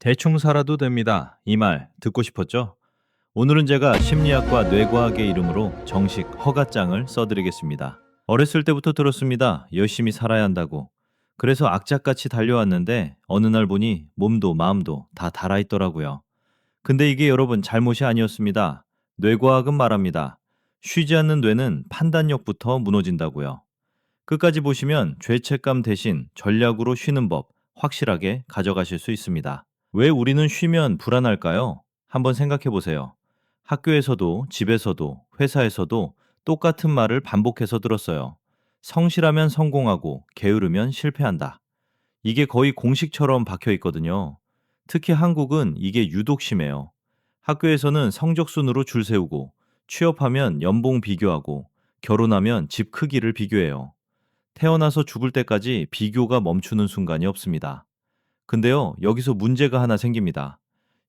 대충 살아도 됩니다. 이 말 듣고 싶었죠? 오늘은 제가 심리학과 뇌과학의 이름으로 정식 허가장을 써드리겠습니다. 어렸을 때부터 들었습니다. 열심히 살아야 한다고. 그래서 악착같이 달려왔는데 어느 날 보니 몸도 마음도 다 달아있더라고요. 근데 이게 여러분 잘못이 아니었습니다. 뇌과학은 말합니다. 쉬지 않는 뇌는 판단력부터 무너진다고요. 끝까지 보시면 죄책감 대신 전략으로 쉬는 법 확실하게 가져가실 수 있습니다. 왜 우리는 쉬면 불안할까요? 한번 생각해 보세요. 학교에서도 집에서도 회사에서도 똑같은 말을 반복해서 들었어요. 성실하면 성공하고 게으르면 실패한다. 이게 거의 공식처럼 박혀 있거든요. 특히 한국은 이게 유독 심해요. 학교에서는 성적순으로 줄 세우고 취업하면 연봉 비교하고 결혼하면 집 크기를 비교해요. 태어나서 죽을 때까지 비교가 멈추는 순간이 없습니다. 근데요, 여기서 문제가 하나 생깁니다.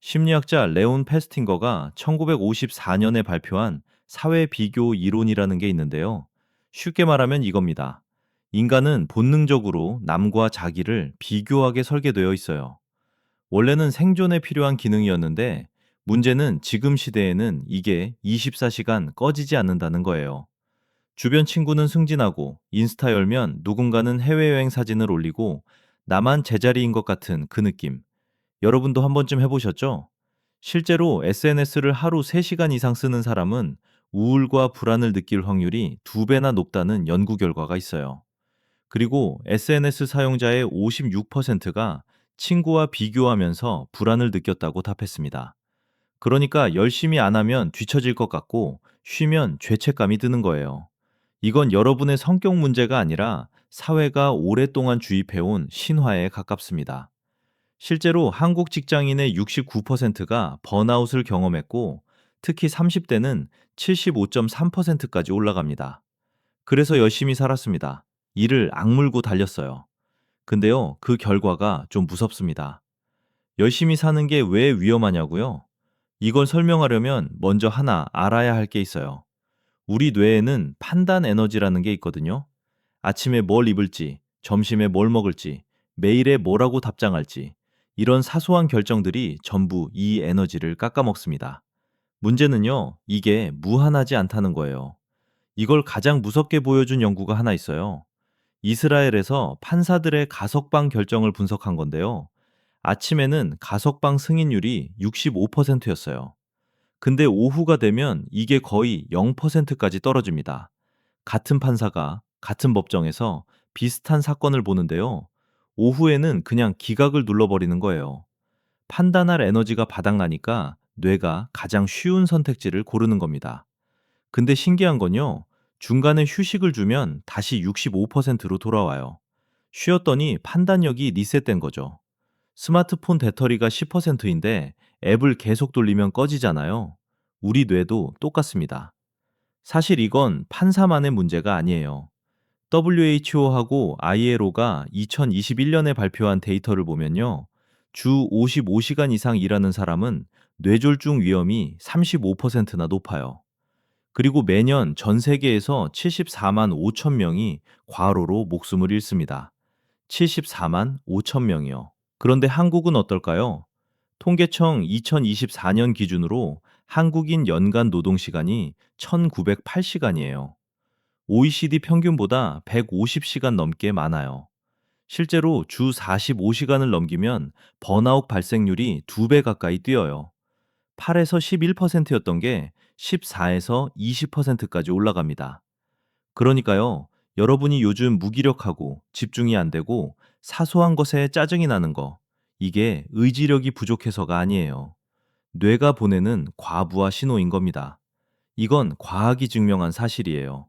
심리학자 레온 페스팅거가 1954년에 발표한 사회 비교 이론이라는 게 있는데요. 쉽게 말하면 이겁니다. 인간은 본능적으로 남과 자기를 비교하게 설계되어 있어요. 원래는 생존에 필요한 기능이었는데 문제는 지금 시대에는 이게 24시간 꺼지지 않는다는 거예요. 주변 친구는 승진하고 인스타 열면 누군가는 해외여행 사진을 올리고 나만 제자리인 것 같은 그 느낌. 여러분도 한 번쯤 해보셨죠? 실제로 SNS를 하루 3시간 이상 쓰는 사람은 우울과 불안을 느낄 확률이 2배나 높다는 연구 결과가 있어요. 그리고 SNS 사용자의 56%가 친구와 비교하면서 불안을 느꼈다고 답했습니다. 그러니까 열심히 안 하면 뒤처질 것 같고 쉬면 죄책감이 드는 거예요. 이건 여러분의 성격 문제가 아니라 사회가 오랫동안 주입해온 신화에 가깝습니다. 실제로 한국 직장인의 69%가 번아웃을 경험했고 특히 30대는 75.3%까지 올라갑니다. 그래서 열심히 살았습니다. 이를 악물고 달렸어요. 근데요, 그 결과가 좀 무섭습니다. 열심히 사는 게 왜 위험하냐고요? 이걸 설명하려면 먼저 하나 알아야 할 게 있어요. 우리 뇌에는 판단 에너지라는 게 있거든요. 아침에 뭘 입을지, 점심에 뭘 먹을지, 메일에 뭐라고 답장할지, 이런 사소한 결정들이 전부 이 에너지를 깎아먹습니다. 문제는요, 이게 무한하지 않다는 거예요. 이걸 가장 무섭게 보여준 연구가 하나 있어요. 이스라엘에서 판사들의 가석방 결정을 분석한 건데요. 아침에는 가석방 승인율이 65%였어요. 근데 오후가 되면 이게 거의 0%까지 떨어집니다. 같은 판사가 같은 법정에서 비슷한 사건을 보는데요. 오후에는 그냥 기각을 눌러버리는 거예요. 판단할 에너지가 바닥나니까 뇌가 가장 쉬운 선택지를 고르는 겁니다. 근데 신기한 건요. 중간에 휴식을 주면 다시 65%로 돌아와요. 쉬었더니 판단력이 리셋된 거죠. 스마트폰 배터리가 10%인데 앱을 계속 돌리면 꺼지잖아요. 우리 뇌도 똑같습니다. 사실 이건 판사만의 문제가 아니에요. WHO하고 ILO가 2021년에 발표한 데이터를 보면요. 주 55시간 이상 일하는 사람은 뇌졸중 위험이 35%나 높아요. 그리고 매년 전 세계에서 74만 5천 명이 과로로 목숨을 잃습니다. 74만 5천 명이요. 그런데 한국은 어떨까요? 통계청 2024년 기준으로 한국인 연간 노동시간이 1908시간이에요. OECD 평균보다 150시간 넘게 많아요. 실제로 주 45시간을 넘기면 번아웃 발생률이 2배 가까이 뛰어요. 8에서 11%였던 게 14에서 20%까지 올라갑니다. 그러니까요, 여러분이 요즘 무기력하고 집중이 안 되고 사소한 것에 짜증이 나는 거, 이게 의지력이 부족해서가 아니에요. 뇌가 보내는 과부하 신호인 겁니다. 이건 과학이 증명한 사실이에요.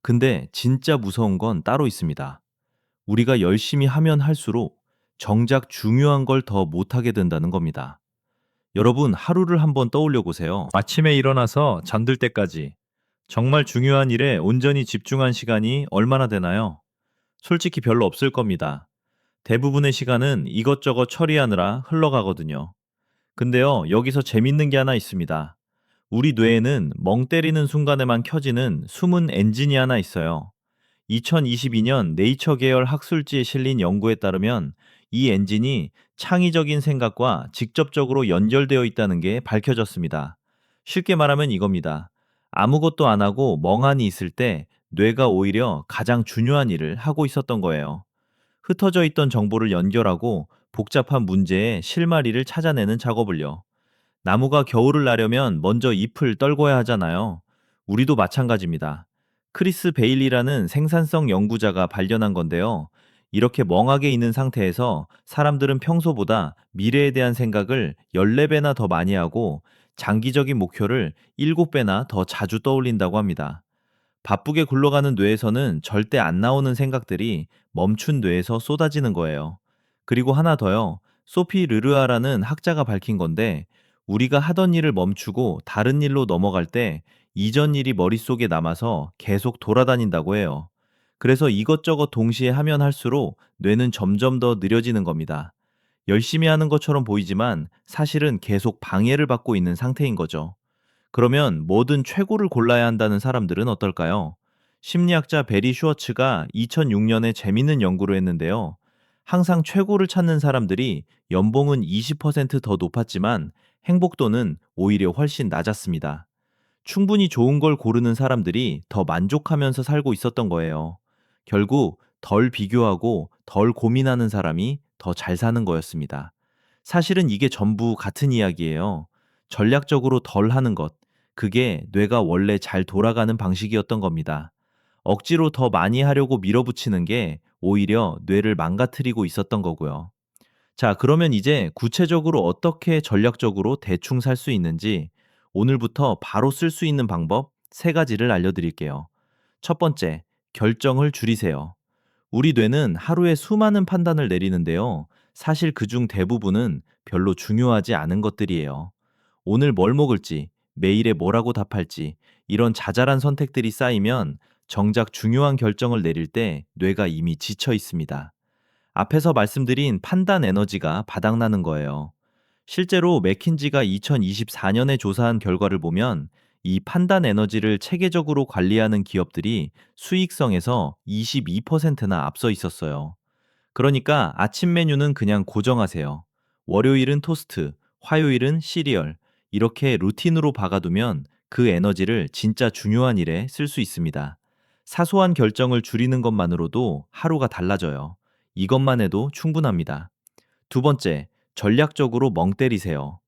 근데 진짜 무서운 건 따로 있습니다. 우리가 열심히 하면 할수록 정작 중요한 걸 더 못하게 된다는 겁니다. 여러분, 하루를 한번 떠올려 보세요. 아침에 일어나서 잠들 때까지 정말 중요한 일에 온전히 집중한 시간이 얼마나 되나요? 솔직히 별로 없을 겁니다. 대부분의 시간은 이것저것 처리하느라 흘러가거든요. 근데요, 여기서 재밌는 게 하나 있습니다. 우리 뇌에는 멍 때리는 순간에만 켜지는 숨은 엔진이 하나 있어요. 2022년 네이처 계열 학술지에 실린 연구에 따르면 이 엔진이 창의적인 생각과 직접적으로 연결되어 있다는 게 밝혀졌습니다. 쉽게 말하면 이겁니다. 아무것도 안 하고 멍하니 있을 때 뇌가 오히려 가장 중요한 일을 하고 있었던 거예요. 흩어져 있던 정보를 연결하고 복잡한 문제의 실마리를 찾아내는 작업을요. 나무가 겨울을 나려면 먼저 잎을 떨궈야 하잖아요. 우리도 마찬가지입니다. 크리스 베일리라는 생산성 연구자가 발견한 건데요. 이렇게 멍하게 있는 상태에서 사람들은 평소보다 미래에 대한 생각을 14배나 더 많이 하고 장기적인 목표를 7배나 더 자주 떠올린다고 합니다. 바쁘게 굴러가는 뇌에서는 절대 안 나오는 생각들이 멈춘 뇌에서 쏟아지는 거예요. 그리고 하나 더요. 소피 르르아라는 학자가 밝힌 건데, 우리가 하던 일을 멈추고 다른 일로 넘어갈 때 이전 일이 머릿속에 남아서 계속 돌아다닌다고 해요. 그래서 이것저것 동시에 하면 할수록 뇌는 점점 더 느려지는 겁니다. 열심히 하는 것처럼 보이지만 사실은 계속 방해를 받고 있는 상태인 거죠. 그러면 뭐든 최고를 골라야 한다는 사람들은 어떨까요? 심리학자 베리 슈워츠가 2006년에 재밌는 연구를 했는데요. 항상 최고를 찾는 사람들이 연봉은 20%더 높았지만 행복도는 오히려 훨씬 낮았습니다. 충분히 좋은 걸 고르는 사람들이 더 만족하면서 살고 있었던 거예요. 결국 덜 비교하고 덜 고민하는 사람이 더 잘 사는 거였습니다. 사실은 이게 전부 같은 이야기예요. 전략적으로 덜 하는 것. 그게 뇌가 원래 잘 돌아가는 방식이었던 겁니다. 억지로 더 많이 하려고 밀어붙이는 게 오히려 뇌를 망가뜨리고 있었던 거고요. 자, 그러면 이제 구체적으로 어떻게 전략적으로 대충 살 수 있는지 오늘부터 바로 쓸 수 있는 방법 3가지를 알려드릴게요. 첫 번째, 결정을 줄이세요. 우리 뇌는 하루에 수많은 판단을 내리는데요. 사실 그중 대부분은 별로 중요하지 않은 것들이에요. 오늘 뭘 먹을지, 매일에 뭐라고 답할지, 이런 자잘한 선택들이 쌓이면 정작 중요한 결정을 내릴 때 뇌가 이미 지쳐 있습니다. 앞에서 말씀드린 판단 에너지가 바닥나는 거예요. 실제로 맥킨지가 2024년에 조사한 결과를 보면 이 판단 에너지를 체계적으로 관리하는 기업들이 수익성에서 22%나 앞서 있었어요. 그러니까 아침 메뉴는 그냥 고정하세요. 월요일은 토스트, 화요일은 시리얼. 이렇게 루틴으로 박아두면 그 에너지를 진짜 중요한 일에 쓸 수 있습니다. 사소한 결정을 줄이는 것만으로도 하루가 달라져요. 이것만 해도 충분합니다. 두 번째, 전략적으로 멍 때리세요.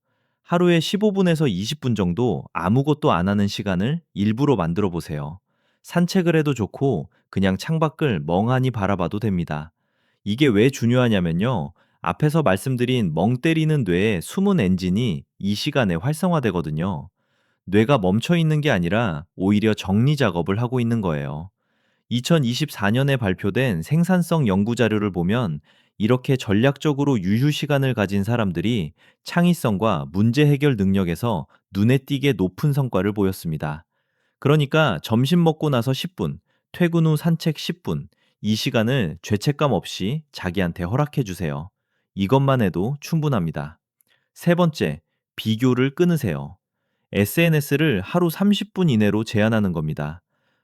하루에 15분에서 20분 정도 아무것도 안 하는 시간을 일부러 만들어 보세요. 산책을 해도 좋고 그냥 창밖을 멍하니 바라봐도 됩니다. 이게 왜 중요하냐면요. 앞에서 말씀드린 멍 때리는 뇌의 숨은 엔진이 이 시간에 활성화되거든요. 뇌가 멈춰 있는 게 아니라 오히려 정리 작업을 하고 있는 거예요. 2024년에 발표된 생산성 연구 자료를 보면 이렇게 전략적으로 유휴 시간을 가진 사람들이 창의성과 문제 해결 능력에서 눈에 띄게 높은 성과를 보였습니다. 그러니까 점심 먹고 나서 10분, 퇴근 후 산책 10분, 이 시간을 죄책감 없이 자기한테 허락해 주세요. 이것만 해도 충분합니다. 세 번째, 비교를 끊으세요. SNS를 하루 30분 이내로 제한하는 겁니다.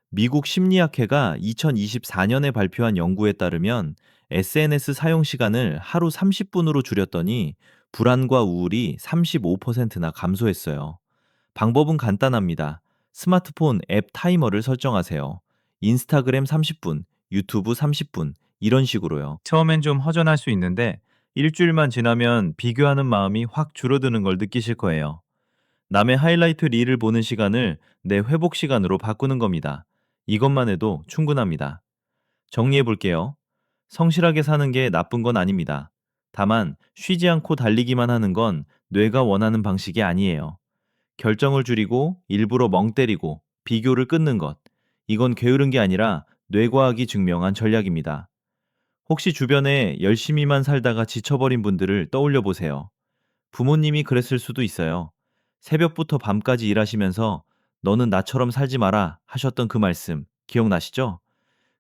미국 심리학회가 2024년에 발표한 연구에 따르면 SNS 사용 시간을 하루 30분으로 줄였더니 불안과 우울이 35%나 감소했어요. 방법은 간단합니다. 스마트폰 앱 타이머를 설정하세요. 인스타그램 30분, 유튜브 30분, 이런 식으로요. 처음엔 좀 허전할 수 있는데 일주일만 지나면 비교하는 마음이 확 줄어드는 걸 느끼실 거예요. 남의 하이라이트 릴을 보는 시간을 내 회복 시간으로 바꾸는 겁니다. 이것만 해도 충분합니다. 정리해 볼게요. 성실하게 사는 게 나쁜 건 아닙니다. 다만 쉬지 않고 달리기만 하는 건 뇌가 원하는 방식이 아니에요. 결정을 줄이고 일부러 멍 때리고 비교를 끊는 것. 이건 게으른 게 아니라 뇌과학이 증명한 전략입니다. 혹시 주변에 열심히만 살다가 지쳐버린 분들을 떠올려 보세요. 부모님이 그랬을 수도 있어요. 새벽부터 밤까지 일하시면서 너는 나처럼 살지 마라 하셨던 그 말씀 기억나시죠?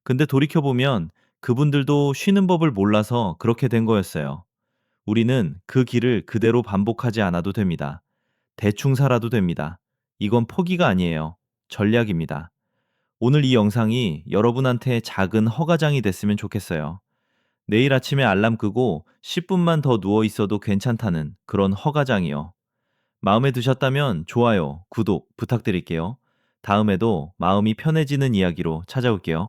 근데 돌이켜보면 그분들도 쉬는 법을 몰라서 그렇게 된 거였어요. 우리는 그 길을 그대로 반복하지 않아도 됩니다. 대충 살아도 됩니다. 이건 포기가 아니에요. 전략입니다. 오늘 이 영상이 여러분한테 작은 허가장이 됐으면 좋겠어요. 내일 아침에 알람 끄고 10분만 더 누워 있어도 괜찮다는 그런 허가장이요. 마음에 드셨다면 좋아요, 구독 부탁드릴게요. 다음에도 마음이 편해지는 이야기로 찾아올게요.